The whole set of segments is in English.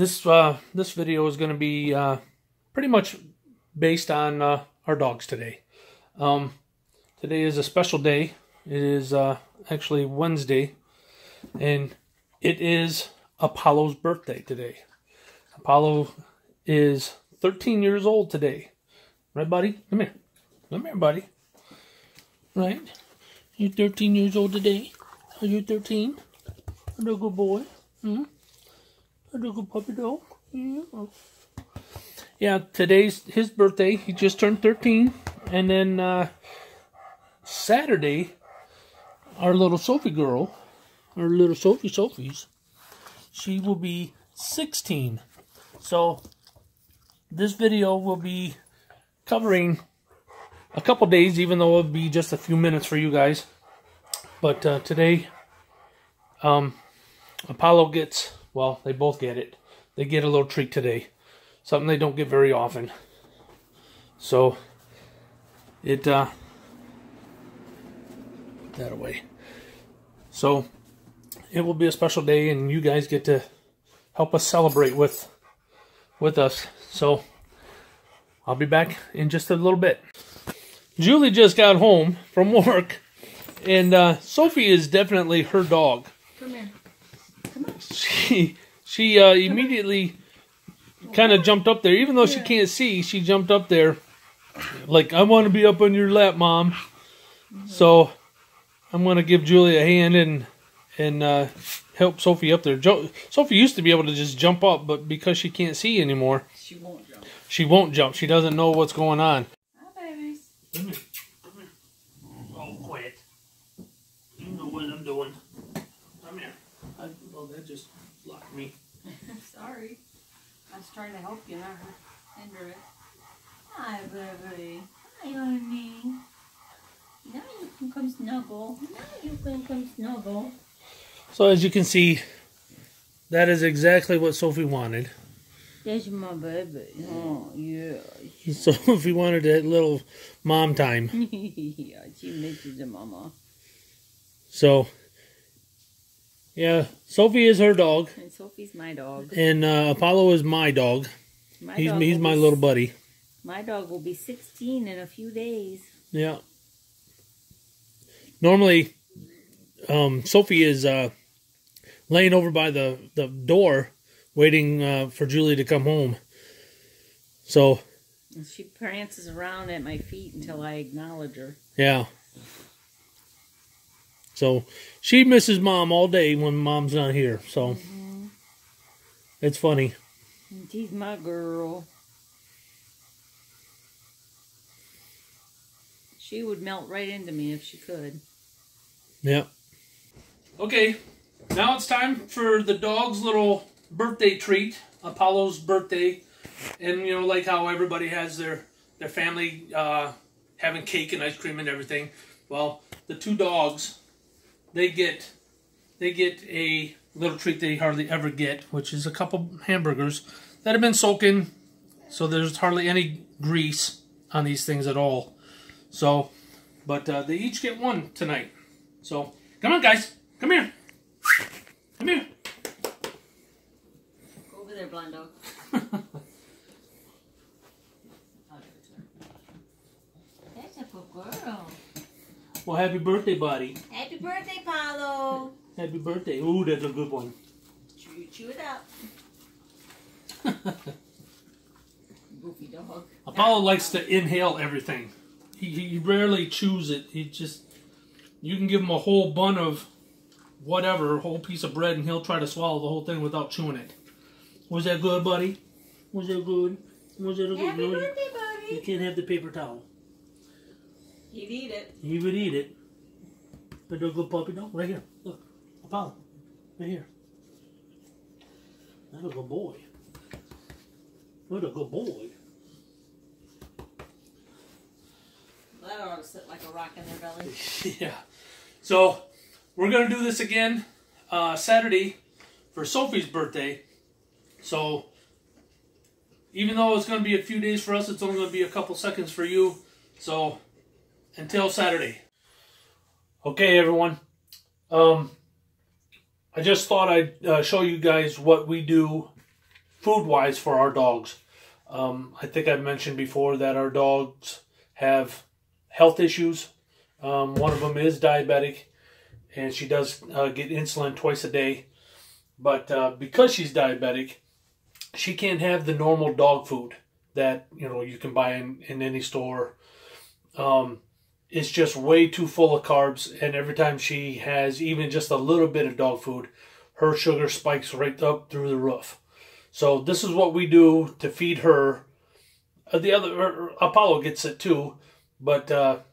This video is going to be pretty much based on our dogs today. Today is a special day. It is actually Wednesday, and it is Apollo's birthday today. Apollo is 13 years old today. Right, buddy? Come here. Come here, buddy. Right? You're 13 years old today. Are you 13? Are you a good boy? Hmm? Are you a good puppy dog? Yeah. Yeah, today's his birthday. He just turned 13. And then Saturday, our little Sophie girl, our little Sophie's, she will be 16. So this video will be covering a couple days, even though it'll be just a few minutes for you guys. But today, Apollo gets, well, they both get it. They get a little treat today. Something they don't get very often. So, put that away. So, it will be a special day, and you guys get to help us celebrate with us. So, I'll be back in just a little bit. Julie just got home from work, and Sophie is definitely her dog. Come here. Come on. She immediately kind of jumped up there. Even though she can't see, she jumped up there like, I want to be up on your lap, Mom. So I'm going to give Julie a hand and help Sophie up there. Sophie used to be able to just jump up, but because she can't see anymore, she won't jump. She won't jump. She doesn't know what's going on. Hi, babies. Come here. Come here. Oh, quiet. You know what I'm doing. Come here. Oh, that just blocked me. Sorry. I was trying to help you, not hinder it. Hi, baby. Hi, honey. Now you can come snuggle. Now you can come snuggle. So as you can see, that is exactly what Sophie wanted. That's my baby. Oh, yeah. Sophie wanted that little mom time. Yeah, she misses the mama. So, yeah, Sophie is her dog. And Sophie's my dog. And Apollo is my dog. He's my little buddy. My dog will be 16 in a few days. Yeah. Normally, Sophie is laying over by the door, waiting for Julie to come home. So she prances around at my feet until I acknowledge her. Yeah. So she misses Mom all day when Mom's not here. So it's funny. She's my girl. She would melt right into me if she could. Yeah. Okay, now it's time for the dog's little birthday treat, Apollo's birthday. And, you know, like how everybody has their family having cake and ice cream and everything. Well, the two dogs, they get a little treat they hardly ever get, which is a couple hamburgers that have been soaking, so there's hardly any grease on these things at all. So, but they each get one tonight. So, come on, guys. Come here. Come here. Go over there, blind dog. That's a good girl. Well, happy birthday, buddy. Happy birthday, Paulo. Happy birthday. Ooh, that's a good one. Chew it up. Goofy dog. Apollo likes to inhale everything. He rarely chews it. He just, you can give him a whole bun of whatever, a whole piece of bread, and he'll try to swallow the whole thing without chewing it. Was that good, buddy? Was that good? Was that a good? Happy birthday, buddy. You can't have the paper towel. He'd eat it. He would eat it. But a good puppy dog. Right here. Look. Apollo. Right here. That's a good boy. What a good boy. That ought to sit like a rock in their belly. Yeah. So, we're going to do this again Saturday for Sophie's birthday. So, even though it's going to be a few days for us, it's only going to be a couple seconds for you. So, until Saturday. Okay, everyone. I just thought I'd show you guys what we do food-wise for our dogs. I think I've mentioned before that our dogs have health issues. One of them is diabetic, and she does get insulin twice a day. But because she's diabetic, she can't have the normal dog food that you can buy in any store. It's just way too full of carbs, and every time she has even just a little bit of dog food, her sugar spikes right up through the roof. So this is what we do to feed her. The other Apollo gets it too, but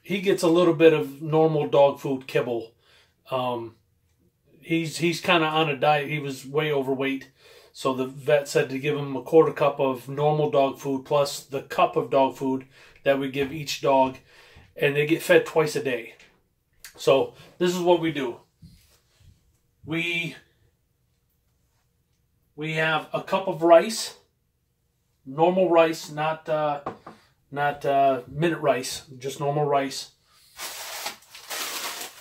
he gets a little bit of normal dog food kibble. He's kind of on a diet. He was way overweight, so the vet said to give him a quarter cup of normal dog food plus the cup of dog food that we give each dog, and they get fed twice a day. So this is what we do. We have a cup of rice, normal rice, not minute rice, just normal rice.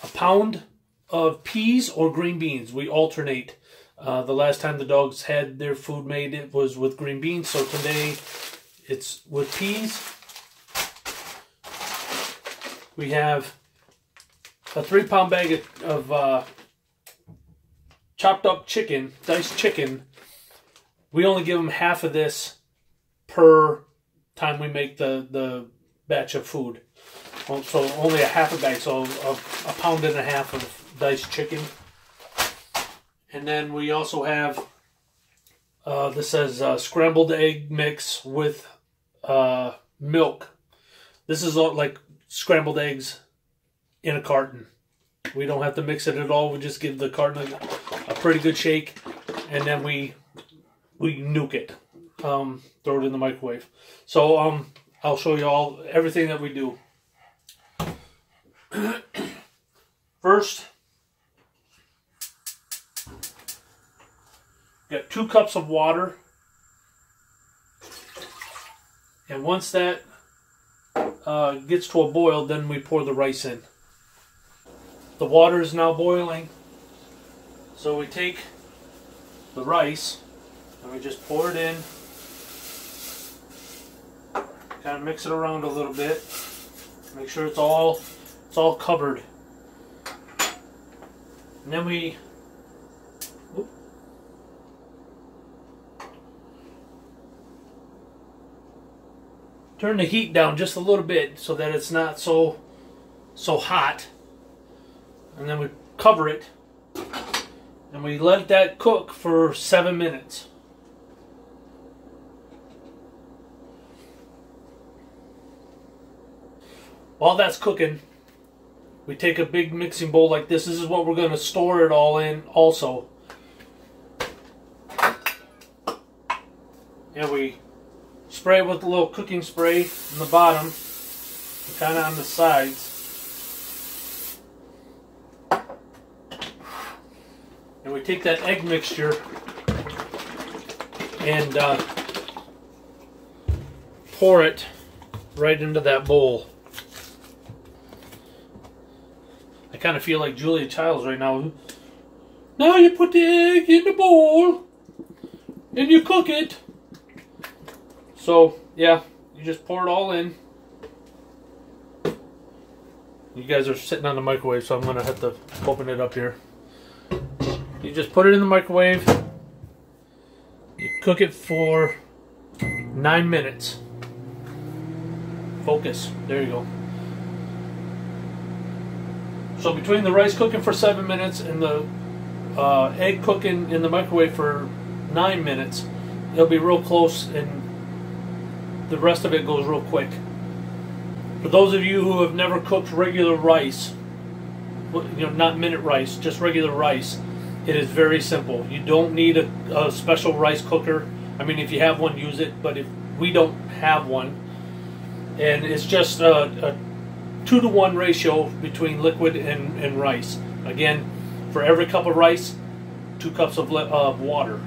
A pound of peas or green beans. We alternate. The last time the dogs had their food made, it was with green beans. So today it's with peas. We have a 3-pound bag of chopped up chicken, diced chicken. We only give them half of this per time we make the batch of food. So only a half a bag, so a pound and a half of diced chicken. And then we also have, this says scrambled egg mix with milk. This is like scrambled eggs in a carton. We don't have to mix it at all. We just give the carton a pretty good shake, and then we nuke it. Throw it in the microwave. So I'll show you everything that we do. First, got 2 cups of water, and once that gets to a boil, then we pour the rice in. The water is now boiling, so we take the rice and we just pour it in, kind of mix it around a little bit, make sure it's all covered, and then we turn the heat down just a little bit so that it's not so hot. And then we cover it and we let that cook for 7 minutes. While that's cooking, we take a big mixing bowl like this. This is what we're going to store it all in also. And we spray it with a little cooking spray on the bottom, kind of on the sides. And we take that egg mixture and pour it right into that bowl. I kind of feel like Julia Childs right now. Now you put the egg in the bowl and you cook it. So, yeah, you just pour it all in. You guys are sitting on the microwave, so I'm going to have to open it up here. You just put it in the microwave. You cook it for 9 minutes. Focus. There you go. So between the rice cooking for 7 minutes and the egg cooking in the microwave for 9 minutes, it'll be real close, and the rest of it goes real quick. For those of you who have never cooked regular rice, not minute rice, just regular rice, it is very simple. You don't need a special rice cooker. I mean, if you have one, use it, but if we don't have one, and it's just a 2-to-1 ratio between liquid and rice. Again, for every cup of rice, 2 cups of water.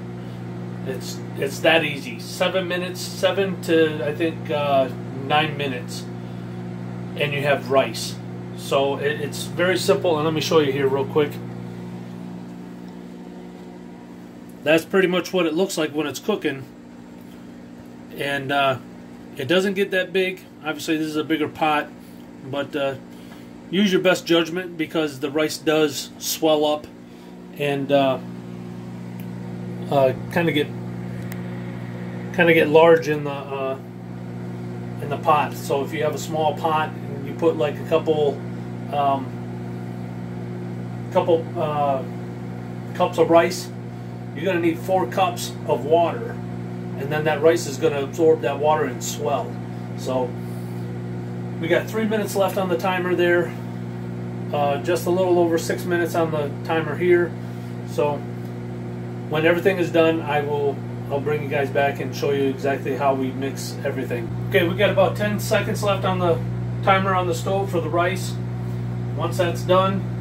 It's that easy. 7 minutes, 7 to I think 9 minutes, and you have rice. So it's very simple. And let me show you here real quick. that's pretty much what it looks like when it's cooking. And it doesn't get that big. Obviously this is a bigger pot, but use your best judgment because the rice does swell up and kind of get large in the pot. So if you have a small pot and you put like a couple cups of rice, you're going to need 4 cups of water, and then that rice is going to absorb that water and swell. So we got 3 minutes left on the timer there, just a little over 6 minutes on the timer here. So when everything is done, I'll bring you guys back and show you exactly how we mix everything. Okay, we got about 10 seconds left on the timer on the stove for the rice. Once that's done,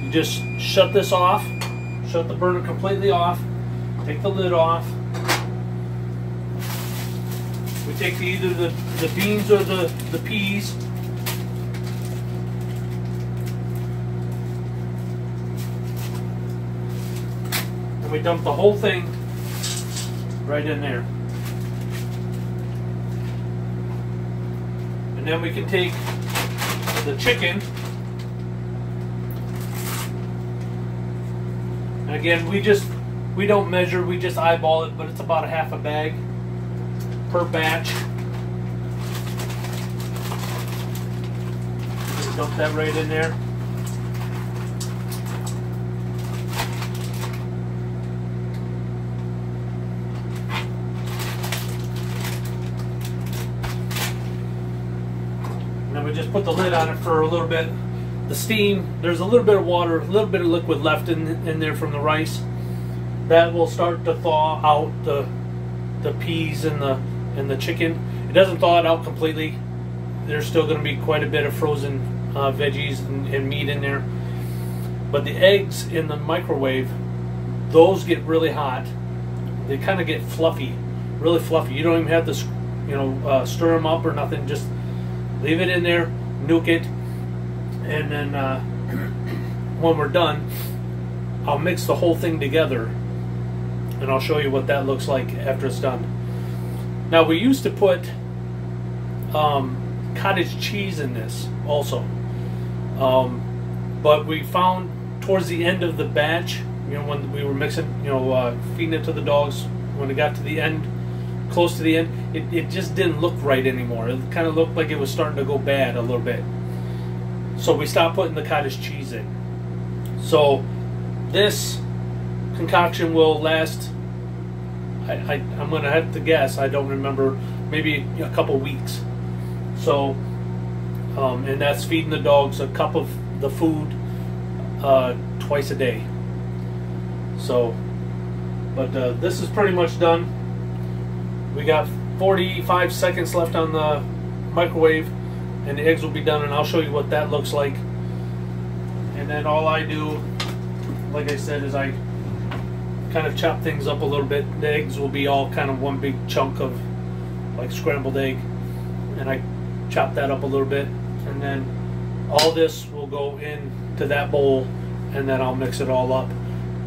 you just shut this off, shut the burner completely off, take the lid off. We take either the beans or the peas. We dump the whole thing right in there. And then we can take the chicken. And again, we don't measure, we just eyeball it, but it's about a half a bag per batch. Just dump that right in there. We just put the lid on it for a little bit. The steam, there's a little bit of water, a little bit of liquid left in there from the rice. That will start to thaw out the peas and the chicken. It doesn't thaw it out completely. There's still going to be quite a bit of frozen veggies and meat in there. But the eggs in the microwave, those get really hot. They kind of get fluffy, really fluffy. You don't even have to, stir them up or nothing. Just leave it in there, nuke it, and then when we're done, I'll mix the whole thing together, and I'll show you what that looks like after it's done. Now, we used to put cottage cheese in this also, but we found towards the end of the batch, when we were mixing, feeding it to the dogs, when it got to the end, close to the end, it just didn't look right anymore. It kind of looked like it was starting to go bad a little bit. So we stopped putting the cottage cheese in. So this concoction will last, I'm going to have to guess, I don't remember, maybe a couple weeks. So, and that's feeding the dogs a cup of the food twice a day. So, but this is pretty much done. We got 45 seconds left on the microwave, and the eggs will be done, and I'll show you what that looks like. And then all I do, like I said, is I kind of chop things up a little bit. The eggs will be all kind of one big chunk of like scrambled egg, and I chop that up a little bit, and then all this will go into that bowl, and then I'll mix it all up,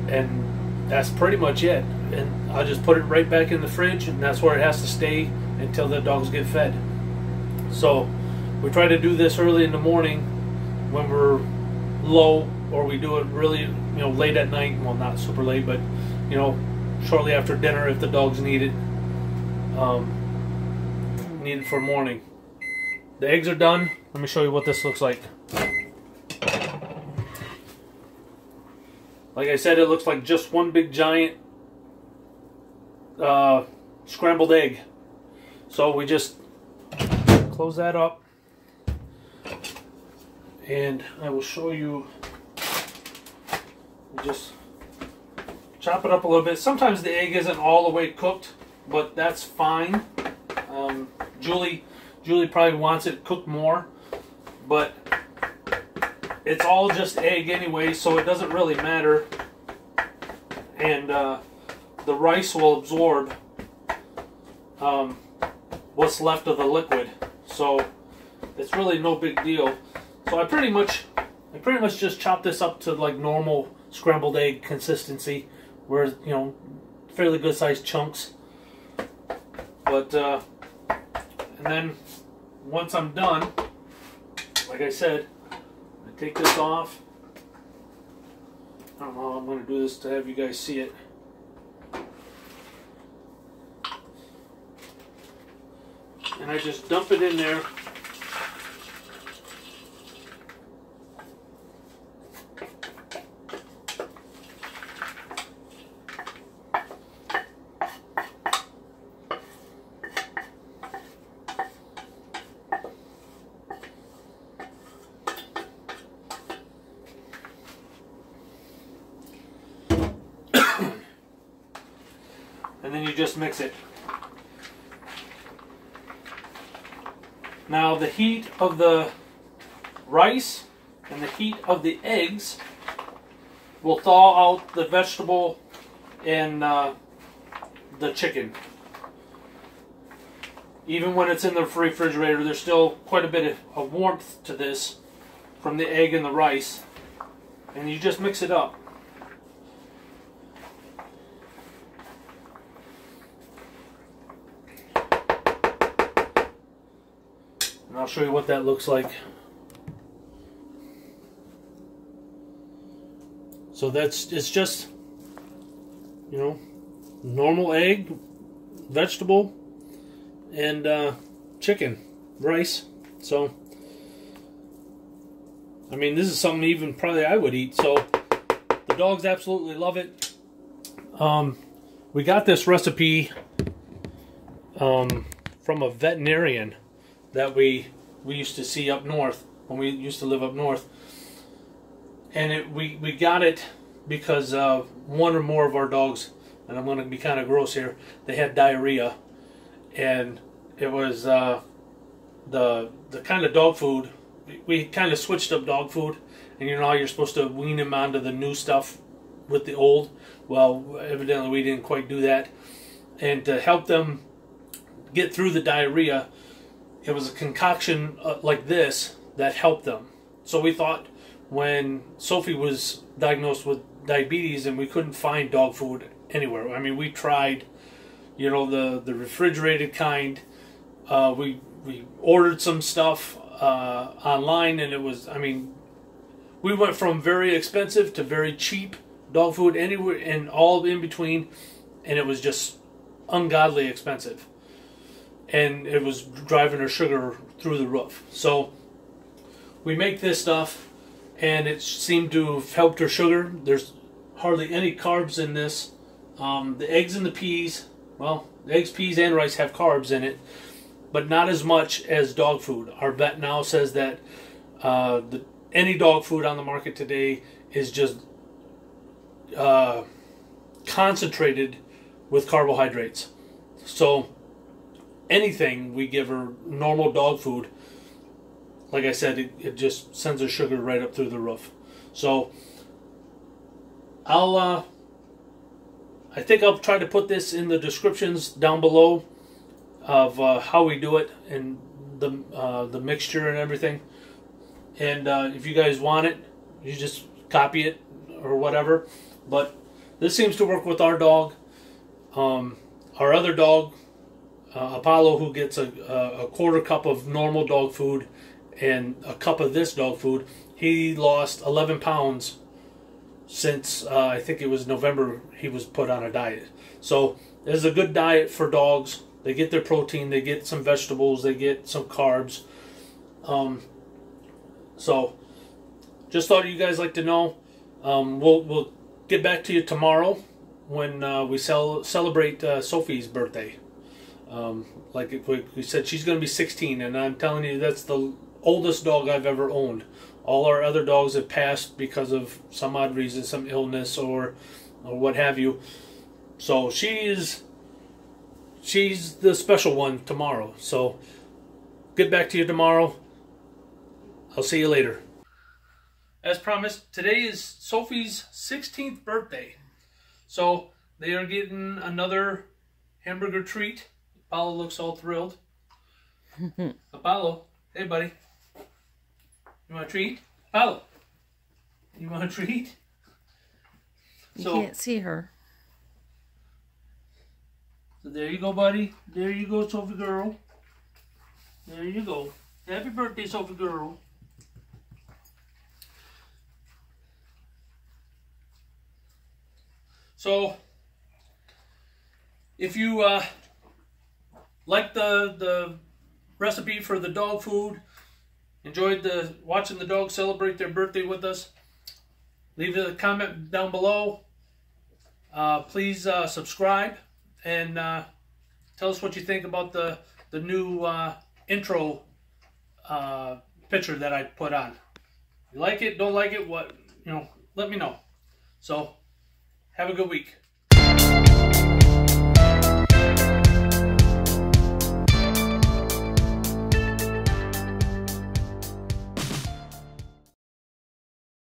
and that's pretty much it. And I'll just put it right back in the fridge, and that's where it has to stay until the dogs get fed. So we try to do this early in the morning when we're low, or we do it really late at night. Well, not super late, but shortly after dinner if the dogs need it for morning. The eggs are done. Let me show you what this looks like. Like I said, it looks like just one big giant scrambled egg. So we just close that up, and I will show you. Just chop it up a little bit. Sometimes the egg isn't all the way cooked, but that's fine. Julie probably wants it cooked more, but it's all just egg anyway, so it doesn't really matter. And the rice will absorb what's left of the liquid, so it's really no big deal. So I pretty much just chop this up to like normal scrambled egg consistency, where, you know, fairly good sized chunks. But and then once I'm done, like I said, I take this off. I don't know how I'm going to do this to have you guys see it. And I just dump it in there. And then you just mix it. Now the heat of the rice and the heat of the eggs will thaw out the vegetable and the chicken. Even when it's in the refrigerator, there's still quite a bit of warmth to this from the egg and the rice. And you just mix it up. And I'll show you what that looks like. So it's just, you know, normal egg, vegetable, and chicken, rice. So, I mean, this is something even probably I would eat. So, the dogs absolutely love it. We got this recipe from a veterinarian that we used to see up north when we used to live up north, and we got it because one or more of our dogs, and I'm going to be kind of gross here, they had diarrhea, and it was the kind of dog food. We kind of switched up dog food, and you know how you're supposed to wean them onto the new stuff with the old. Well, evidently we didn't quite do that, and to help them get through the diarrhea, it was a concoction like this that helped them. So we thought, when Sophie was diagnosed with diabetes and we couldn't find dog food anywhere. I mean, we tried, you know, the refrigerated kind. We ordered some stuff online, and it was, I mean, we went from very expensive to very cheap dog food anywhere and all in between, and it was just ungodly expensive. And it was driving her sugar through the roof. So we make this stuff, and it seemed to have helped her sugar. There's hardly any carbs in this. The eggs and the peas, well, the eggs, peas, and rice have carbs in it, but not as much as dog food. Our vet now says that any dog food on the market today is just concentrated with carbohydrates. So anything we give her, normal dog food, like I said, it just sends her sugar right up through the roof. So I think I'll try to put this in the descriptions down below of how we do it and the mixture and everything. And if you guys want it, you just copy it or whatever. But this seems to work with our dog. Our other dog, Apollo, who gets a quarter cup of normal dog food and a cup of this dog food, he lost 11 pounds since I think it was November he was put on a diet. So it's a good diet for dogs. They get their protein, they get some vegetables, they get some carbs. So just thought you guys like to know. We'll get back to you tomorrow when we celebrate Sophie's birthday. Like we said, she's going to be 16, and I'm telling you, that's the oldest dog I've ever owned. All our other dogs have passed because of some odd reason, some illness or what have you. So she's the special one tomorrow. So get back to you tomorrow. I'll see you later. As promised, today is Sophie's 16th birthday. So they are getting another hamburger treat. Apollo looks all thrilled. Apollo, hey buddy. You want a treat? Apollo, you want a treat? You can't see her. So there you go, buddy. There you go, Sophie girl. There you go. Happy birthday, Sophie girl. So, if you like the recipe for the dog food, enjoyed watching the dogs celebrate their birthday with us, leave a comment down below. Please subscribe and tell us what you think about the new intro picture that I put on. You like it? Don't like it? What, let me know. So, have a good week.